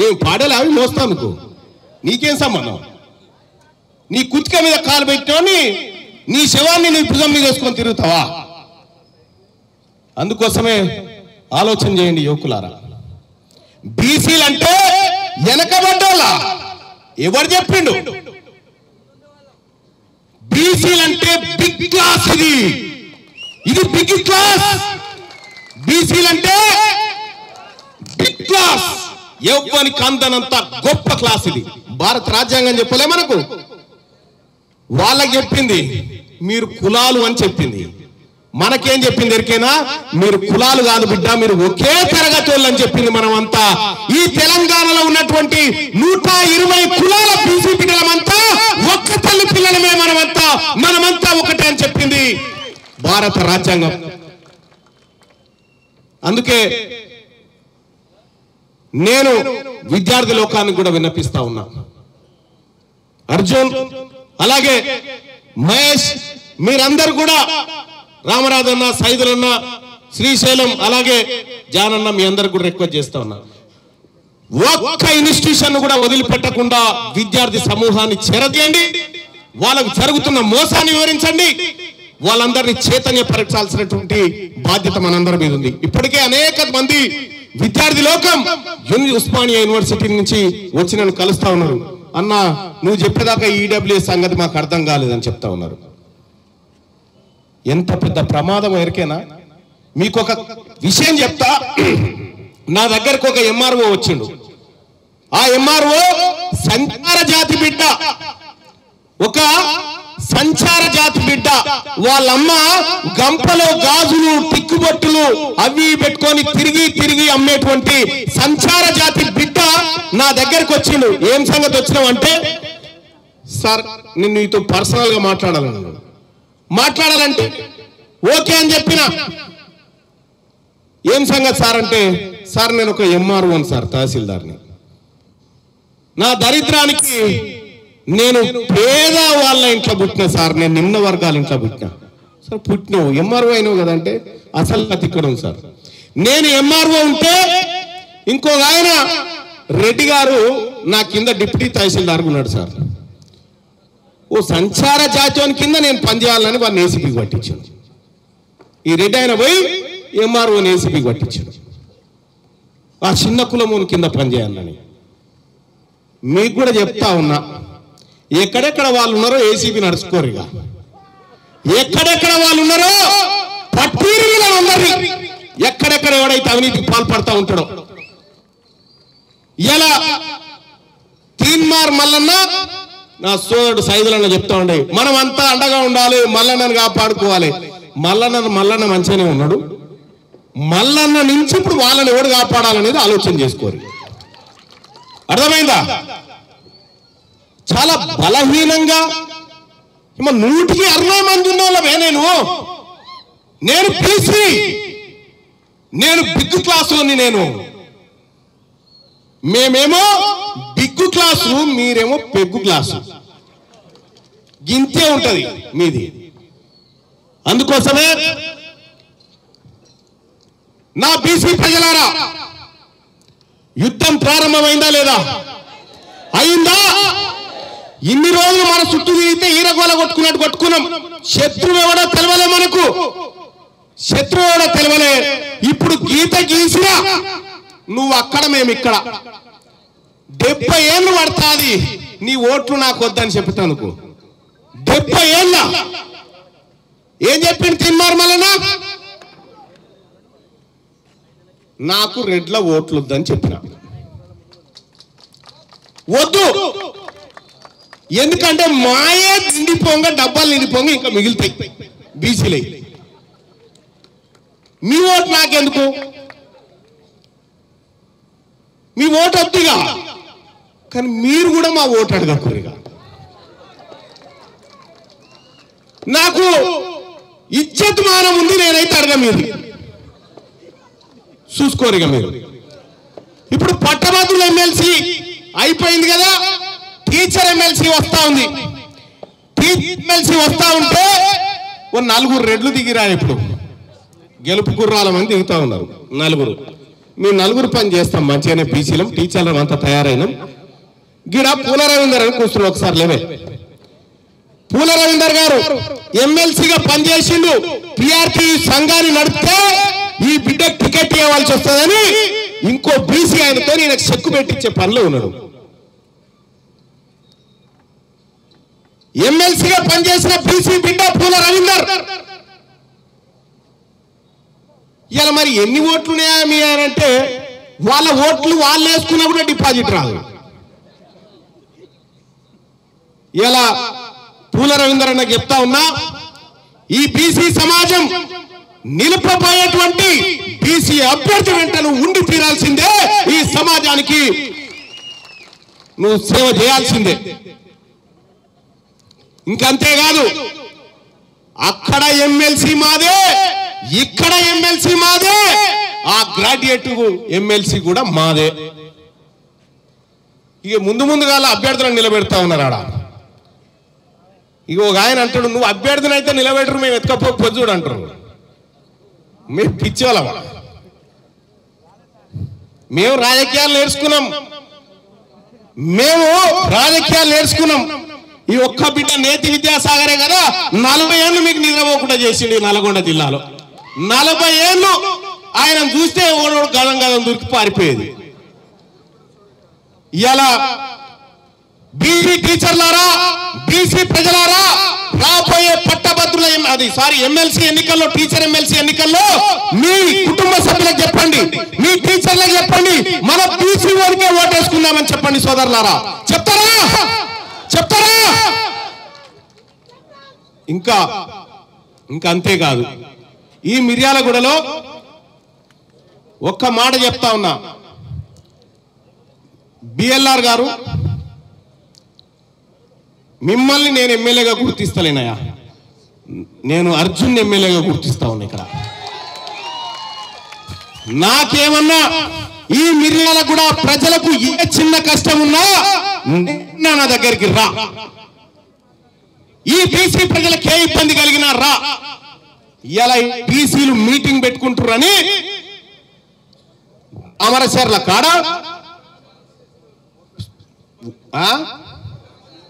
ఏం పాడేలా అవి మోస్తానుకు నీకేం సంబంధం? నీ కుతిక మీద కాలు పెట్టుకొని నీ శవాన్ని నీ భుజం మీద వేసుకొని తిరుగుతావా? అందుకోసమే ఆలోచన చేయండి యువకులారా. బీసీలంటే వెనకబడ్డోళ్ళ ఎవరు చెప్పిండు? బీసీలంటే బిగ్ క్లాస్, ఇది బిగ్ క్లాస్. బీసీలంటే బిగ్ క్లాస్, ఎవ్వనికి అందనంత గొప్ప క్లాస్. ఇది భారత రాజ్యాంగం చెప్పలే మనకు, వాళ్ళకి చెప్పింది మీరు కులాలు అని చెప్పింది. మనకేం చెప్పింది ఎరికేనా? మీరు కులాలు కాదు బిడ్డ, మీరు ఒకే తరగతి వాళ్ళు అని చెప్పింది. మనమంతా ఈ తెలంగాణలో ఉన్నటువంటి 120 కులాల బీసీ బిడ్డలమంతా ఒక్క తల్లి పిల్లలమే, మనమంతా ఒకటే అని చెప్పింది భారత రాజ్యాంగం. అందుకే నేను విద్యార్థి లోకానికి కూడా విన్నపిస్తా ఉన్నా. అర్జున్ అలాగే మహేష్, మీరందరూ కూడా రామరాజన్న, సైదులన్న, శ్రీశైలం అలాగే జానన్న, మీ అందరికి కూడా రిక్వెస్ట్ చేస్తా ఉన్నా, ఒక్క ఇన్స్టిట్యూషన్ కూడా వదిలిపెట్టకుండా విద్యార్థి సమూహాన్ని చేరదీయండి. వాళ్ళకు జరుగుతున్న మోసాన్ని వివరించండి. వాళ్ళందరినీ చైతన్యపరచాల్సినటువంటి బాధ్యత మనందరి మీద ఉంది. ఇప్పటికే అనేక మంది విద్యార్థి లోకం ఉస్మానియా యూనివర్సిటీ నుంచి వచ్చి నన్ను కలుస్తా ఉన్నారు. అన్న, నువ్వు చెప్పేదాకా ఈడబ్ల్యూఎస్ సంగతి మాకు అర్థం కాలేదని చెప్తా ఉన్నారు. ఎంత పెద్ద ప్రమాదం ఎరికేనా? మీకు ఒక విషయం చెప్తా. నా దగ్గరకు ఒక ఎంఆర్ఓ వచ్చిండు. ఆ ఎంఆర్ఓ సంచార జాతి బిడ్డ, ఒక సంచార జాతి బిడ్డ. వాళ్ళమ్మ గంపలో గాజులు, టిక్కుబొట్టులు అవి పెట్టుకొని తిరిగి తిరిగి అమ్మేటువంటి సంచార జాతి బిడ్డ నా దగ్గరకు వచ్చిండు. ఏం సంగతి వచ్చినావంటే, సార్ నేను నీతో పర్సనల్ గా మాట్లాడాలంటే ఓకే అని చెప్పిన. ఏం సంగతి సార్ అంటే, సార్ నేను ఒక ఎంఆర్ఓ అని సార్, తహసీల్దార్ని. నా దరిద్రానికి నేను పేద వాళ్ళ ఇంట్లో పుట్టిన సార్, నేను నిమ్న వర్గాల ఇంట్లో పుట్టిన. సార్ పుట్టినావు, ఎంఆర్ఓ అయినావు కదంటే, అసలు కథ ఇక్కడ ఉంది సార్. నేను ఎంఆర్ఓ ఉంటే ఇంకొక ఆయన రెడ్డి గారు నా కింద డిప్యూటీ తహసీల్దార్ ఉన్నాడు సార్. ఓ సంచార జాతీయం కింద నేను పనిచేయాలని వాడిని ఏసీపీకి పట్టించాను. ఈ రెడ్డి ఆయన పోయి ఎంఆర్ఓని ఏసీపీకి పట్టించాడు. ఆ చిన్న కులముని కింద పనిచేయాలని. మీకు కూడా చెప్తా ఉన్నా, ఎక్కడెక్కడ వాళ్ళు ఉన్నారో ఏసీపీ నడుచుకోరు. ఇక ఎక్కడెక్కడ వాళ్ళు ఉన్నారో పట్టీరులందరి, ఎక్కడెక్కడ ఎవడైతే అవినీతికి పాల్పడతా ఉంటాడో. ఇలా తీన్మార్ మల్లన్న, నా సోదరుడు సైదులన్న చెప్తా ఉండే, మనం అంతా అండగా ఉండాలి, మల్లన్నను కాపాడుకోవాలి. మల్లన్న మంచిగానే ఉన్నాడు. మల్లన్న నుంచి ఇప్పుడు వాళ్ళని ఎవడు కాపాడాలనేది ఆలోచన చేసుకోరు. అర్థమైందా? చాలా బలహీనంగా 160 మంది ఉన్న వాళ్ళమే. నేను బీసీ, నేను బిగ్ క్లాసులోని. మేమేమో బిగ్గు క్లాసు, మీరేమో పెగ్గు క్లాసు. గింతే ఉంటది మీది. అందుకోసమే నా బీసీ ప్రజలారా, యుద్ధం ప్రారంభమైందా లేదా? అయిందా? ఇన్ని రోజులు మన చుట్టూ తిరిగితే ఈరగోల కొట్టుకున్నట్టు కొట్టుకున్నాం. శత్రువు ఎవడో తెలవలే, మనకు శత్రువు ఎవడో తెలవలే. ఇప్పుడు గీత గీసినా నువ్వు అక్కడ, మేము ఇక్కడ. 70 ఏళ్ళు పడుతుంది నీ ఓట్లు నాకు వద్దని చెప్తానుకో. 70 ఏళ్ళ ఏం చెప్పింది తిన్మార్ మల్లన్న? నాకు రెడ్ల ఓట్లు వద్దని చెప్పిన. వద్దు, ఎందుకంటే మాయే నిండిపోంగ, డబ్బాలు నిండిపోంగ ఇంకా మిగులుతాయి బీసీలే. మీ ఓటు నాకెందుకు? మీ ఓటు వద్దుగా, కానీ మీరు కూడా మా ఓటు అడగకూరిగా. నాకు ఇజ్జత్ మానం ఉంది, నేనైతే అడగ, మీరు చూసుకోరుగా. మీరు ఇప్పుడు పట్టభద్రుల ఎమ్మెల్సీ అయిపోయింది కదా, టీచర్ ఎమ్మెల్సీ వస్తా ఉంది. టీచర్ ఎమ్మెల్సీ వస్తా ఉంటే ఓ 4 రెడ్లు దిగిరా. ఇప్పుడు గెలుపు గుర్రాల మంది దిగుతా ఉన్నారు 4. మీ నలుగురు పని చేస్తాం మంచిగానే బీసీలం టీచర్లం అంతా తయారైనాం గిడ పూల రవీందర్ అని కూర్చుని ఒకసారి లేవే పూల రవీందర్ గారు ఎమ్మెల్సీగా పనిచేసిండు టీఆర్పీ సంఘాన్ని నడిపితే ఈ బిడ్డ టికెట్ ఇవ్వాల్సి వస్తుందని ఇంకో బీసీ ఆయనతో నేను చెక్కు పెట్టించే పనిలో ఉన్నాడు ఎమ్మెల్సీగా పనిచేసిన బీసీ బిడ్డ పూల రవీందర్ ఇలా మరి ఎన్ని ఓట్లు ఉన్నాయా మీ అంటే వాళ్ళ ఓట్లు వాళ్ళు వేసుకున్నా కూడా డిపాజిట్ రాదు ఇలా పూల రవీందర్ అన్న చెప్తా ఉన్నా ఈ బీసీ సమాజం నిలుపబోయేటువంటి బీసీ అభ్యర్థి వెంట నువ్వు ఉండి తీరాల్సిందే ఈ సమాజానికి నువ్వు సేవ చేయాల్సిందే ఇంకంతేకాదు అక్కడ ఎమ్మెల్సీ మాదే ఇక్కడ ఎమ్మెల్సీ మాదే ఆ గ్రాడ్యుయేట్ ఎమ్మెల్సీ కూడా మాదే ఇక ముందుగా అభ్యర్థులను నిలబెడతా ఉన్నారు ఆడ ఇక ఒక ఆయన అంటాడు నువ్వు అభ్యర్థిని అయితే నిలబెట్టరు మేము ఎత్తుకపోతే చూడు అంటారు మేము పిచ్చోళ్ళం మేము రాజకీయాలు నేర్చుకున్నాం ఈ ఒక్క బిడ్డ నేతి విద్యాసాగరే కదా 40 ఏళ్ళు మీకు నిద్రపోకుండా చేసిండు నల్గొండ జిల్లాలో 40 ఏళ్ళు ఆయన చూస్తే ఓడోడు గదం దొరికి పారిపోయేది ఇలా బీసీ టీచర్లారా బీసీ ప్రజలారా రాబోయే పట్టభద్రుల ఎమ్మెల్సీ ఎన్నికల్లో టీచర్ ఎమ్మెల్సీ ఎన్నికల్లో మీ కుటుంబ సభ్యులకు చెప్పండి మీ టీచర్లకు చెప్పండి మన బీసీ వారికే ఓటేసుకుందామని చెప్పండి సోదరులారా చెప్తారా ఇంకా అంతేకాదు ఈ మిర్యాలగూడలో ఒక్క మాట చెప్తా ఉన్నా బిఎల్ఆర్ గారు మిమ్మల్ని నేను ఎమ్మెల్యేగా గుర్తిస్తలేనయ్యా నేను అర్జున్ ఎమ్మెల్యేగా గుర్తిస్తా ఉన్నా ఇక్కడ నాకేమన్నా ఈ మిర్యాలగూడ ప్రజలకు ఏ చిన్న కష్టం ఉన్నా నా దగ్గరికి రా ఈ బీసీ ప్రజలకు ఏ ఇబ్బంది కలిగినా రా ఇలా బీసీలు మీటింగ్ పెట్టుకుంటారని అమరచర్ల కాడ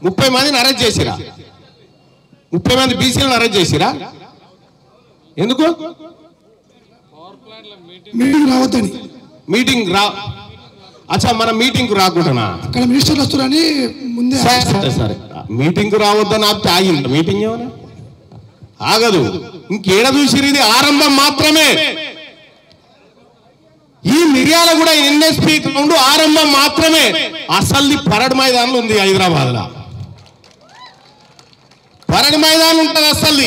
30 మందిని అరెస్ట్ చేసిరా 30 మంది బీసీలను అరెస్ట్ చేసిరా ఎందుకు మీటింగ్ రావద్దని అచ్చా మన మీటింగ్ రాకూడనా అక్కడ మినిస్టర్లు వస్తారని ముందే సరే మీటింగ్ రావద్దని ఆగింది మీటింగ్ ఏమన్నా ఆగదు ఇంకేడ చూసిరు ఇది ఆరంభం మాత్రమే ఈ మిర్యాలగూడ ఎన్ఎస్పీ గ్రౌండ్ ఆరంభం మాత్రమే అసలు పరడ్ మైదానం ఉంది హైదరాబాద్ లో పరడ్ మైదానం ఉంటుంది అసలు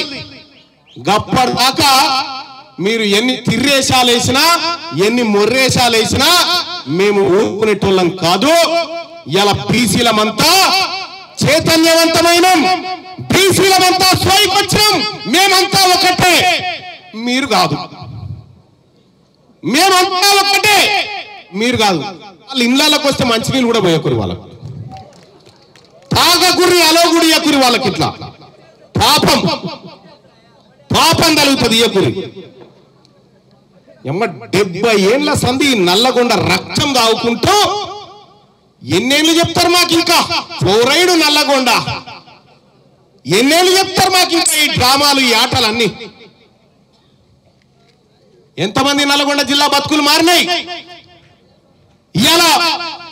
గప్పటిదాకా మీరు ఎన్ని తిర్రేషాలు వేసినా ఎన్ని మొర్రేషాలు వేసినా మేము ఊరుకునేటోళ్ళం కాదు ఇలా బీసీలమంతా చైతన్యవంతమైన బీసీలమంతా స్వైకొచ్చాం మేమంతా ఒకటే మీరు కాదు మేమంతా ఒక్కటే మీరు కాదు వాళ్ళ ఇళ్ళకి వస్తే మంచినీళ్ళు కూడా పోయకురి వాళ్ళకు తాగకురి అలోగుడి ఎకురి వాళ్ళకి ఇట్లా పాపం కలుగుతుంది ఇయకురి 70 ఏళ్ల సంధి నల్లగొండ రక్తం తాగుకుంటూ ఎన్నేళ్ళు చెప్తారు మాకు ఇంకా ఫ్లోరైడ్ నల్లగొండ ఎన్నేళ్ళు చెప్తారు మాకు ఇంకా ఈ డ్రామాలు ఈ ఆటలన్నీ ఎంతమంది నల్గొండ జిల్లా బతుకులు మారినాయి ఇలా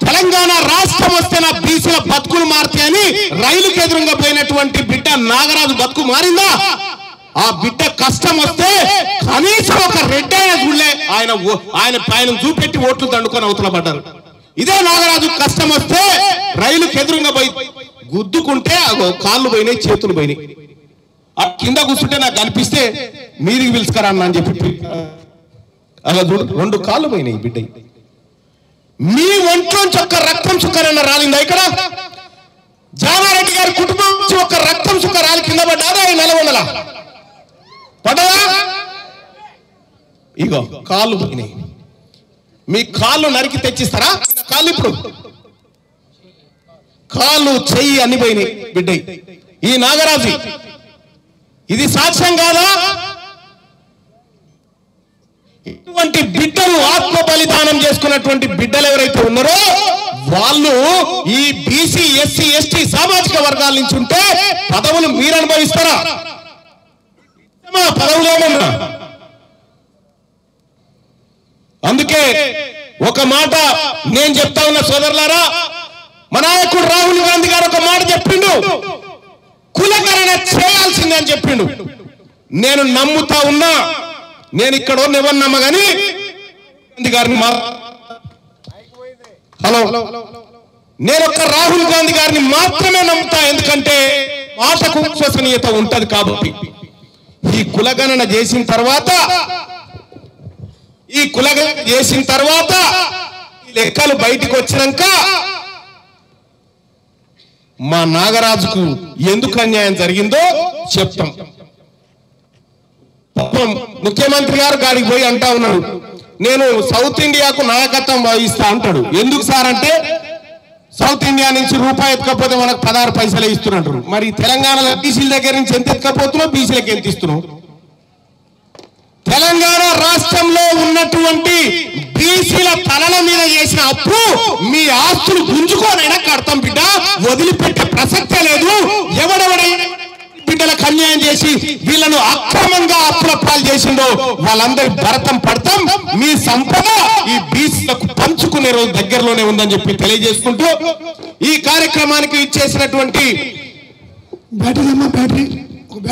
తెలంగాణ రాష్ట్రం వస్తే నా బీసీల బతుకులు మారుతాయని రైలుకి ఎదురుగా పోయినటువంటి బిడ్డ నాగరాజు బతుకు మారిందా ఆ బిడ్డ కష్టం వస్తే కనీసం ఒక రెడ్డి అయిన చూడలే ఆయన చూపెట్టి ఓట్లు దండుకొని అవతల పడ్డారు ఇదే నాగరాజు కష్టం వస్తే రైలుకి ఎదురుగా పోయి గుద్దుకుంటే కాళ్ళు పోయినాయి చేతులు పోయినాయి ఆ కింద కూర్చుంటే నాకు కనిపిస్తే మీరికి పిలుచుకరా అన్న అని చెప్పి అలా 2 కాళ్ళు పోయినాయి బిడ్డ మీ ఒంట్లోంచి ఒక్క రక్తం చుక్కరన్న రాలిందా ఇక్కడ జానారెడ్డి గారి కుటుంబం నుంచి ఒక రక్తం చుక్క రాలి కింద పడ్డారా ఈ నల్గొండల పడ్డదా ఇగో కాళ్ళు పోయినాయి మీ కాళ్ళు నరికి తెచ్చిస్తారా కాళ్ళు ఇప్పుడు కాళ్ళు చెయ్యి అన్ని పోయినాయి బిడ్డ ఈ నాగరాజు ఇది సాక్ష్యం కాదా ఇటువంటి బిడ్డలు ఆత్మ బలిదానం చేసుకున్నటువంటి బిడ్డలు ఎవరైతే ఉన్నారో వాళ్ళు ఈ బీసీ ఎస్సీ ఎస్టీ సామాజిక వర్గాల నుంచి ఉంటే పదవులు మీరు అనుభవిస్తారా? పదవులేమన్నా? అందుకే ఒక మాట నేను చెప్తా ఉన్నా సోదరులారా, మా నాయకుడు రాహుల్ గాంధీ గారు ఒక మాట చెప్పిండు, కులకరణ చేయాల్సిందే అని చెప్పిండు. నేను నమ్ముతా ఉన్నా. నేను ఇక్కడ ఎవరు నమ్మగాని గాంధీ గారిని హలో నేను ఒక రాహుల్ గాంధీ గారిని మాత్రమే నమ్ముతా. ఎందుకంటే మాటకు విశ్వసనీయత ఉంటది కాబట్టి. ఈ కులగణన చేసిన తర్వాత ఈ లెక్కలు బయటికి వచ్చినాక మా నాగరాజుకు ఎందుకు అన్యాయం జరిగిందో చెప్తాం. ముఖ్యమంత్రి గారు గాడికి పోయి అంటా ఉన్నాడు, నేను సౌత్ ఇండియాకు నాయకత్వం వహిస్తా అంటాడు. ఎందుకు సార్ అంటే సౌత్ ఇండియా నుంచి రూపాయి ఎత్తుకపోతే మనకు 16 పైసలే ఇస్తున్నట్టు. మరి తెలంగాణలో బీసీల దగ్గర నుంచి ఎంత ఎత్తుకపోతున్నావు, బీసీలకు ఎంత ఇస్తున్నావు? తెలంగాణ రాష్ట్రంలో ఉన్నటువంటి బీసీల తలల మీద చేసిన అప్పు మీ ఆస్తులు గుంజుకోనైనా కడతాం బిడ్డ, వదిలిపెట్టే ప్రసక్తే లేదు. ఎవడెవడైనా బిడ్డలకు అన్యాయం చేసి వీళ్ళను అక్రమంగా అప్పుల పాలు చేసిందో వాళ్ళందరి భరతం పడతాం. మీ సంపద ఈ బీసీలకు పంచుకునే రోజు దగ్గరలోనే ఉందని చెప్పి తెలియజేసుకుంటూ ఈ కార్యక్రమానికి ఇచ్చేసినటువంటి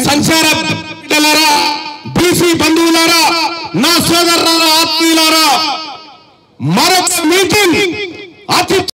సంచార బిడ్డలారా, బీసీ బంధువులారా, నా సోదరులారా, ఆత్మీయులారా, మరొక మీటింగ్ అతి